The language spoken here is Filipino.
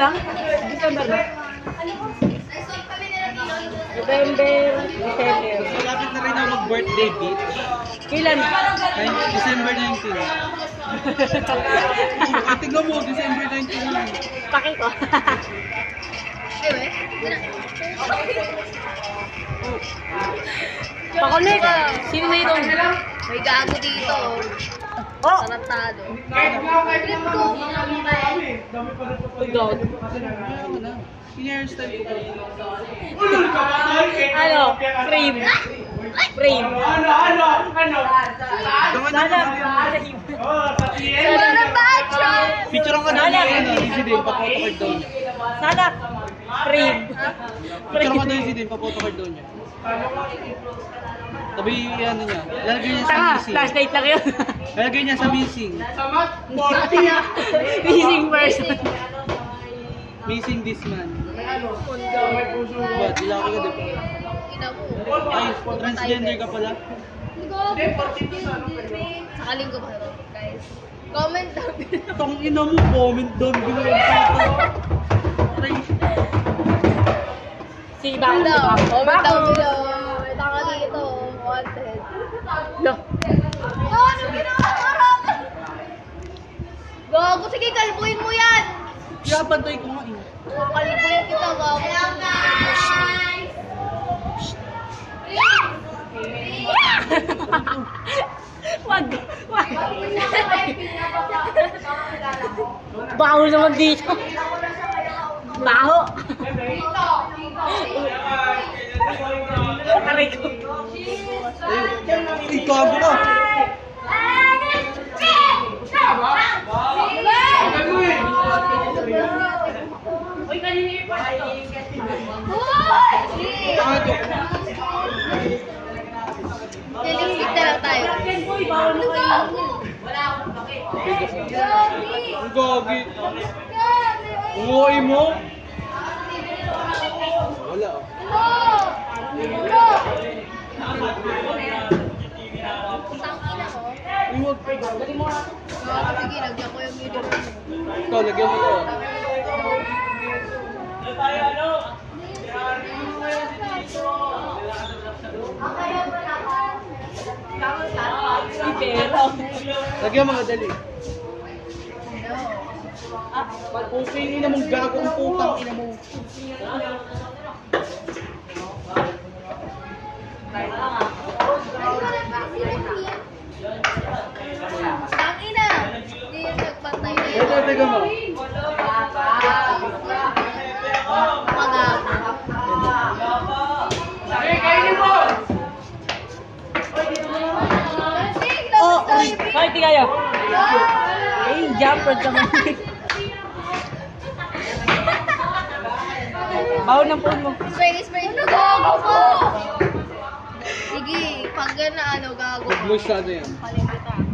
lang? December na? November, December. Malapit na rin ako mag-birthday, bitch. Kailan? December 19. Tingnan mo, December 19 na. Paki ko. Pakulit! Sino na ito? May gago dito. Oh! Tarantado. Uy, God. Ayaw na. Pin-hairstyle ko pa. Ano? Frame. Frame. Sana. Wala ba, Chon? Picture ang daw niya yan. Easy din, pa-photocard daw niya. Sana. Frame. Picture ang daw easy din, pa-photocard daw niya. Tabi ano niya. Lalagay niya sa Tanga, missing. flashlight lang yun. Lalagay niya sa missing. Missing person. Missing this man. Ba't? Lalaki ka diba? Ina mo. Ay, transgender ka pala? Sakaling ko ba ito, guys? Comment down below. Tang ina mo, comment down below. Si Bang. Comment down below. May tanga dito. Wanted. No. Oh, ano ginawa ko? Gago, sige, kalbuin mo yan. Pinapantay ko nga eh. Kalbuin kita, gago. Wag. Wag. Baho naman dito. Baho. Aray ko. Ay, kago ka. Nalilig na lang tayo. Ang gagi. Umuwi mo? Wala oh. Iwag pa. Sige, lagyan ko yung video. Ikaw, lagyan mo to. Lagyan mo madali. Okay, ina mong gago ang putang ina mo. Tangina! Hindi yung nagbantay na yun. Ito, teka mo. Oh, fight kayo. Eh, jumper naman. Baho ng phone mo. Spray mo. Gago ko! Sige, pag gana ano, gago ko. Masyado yan. Paling kita.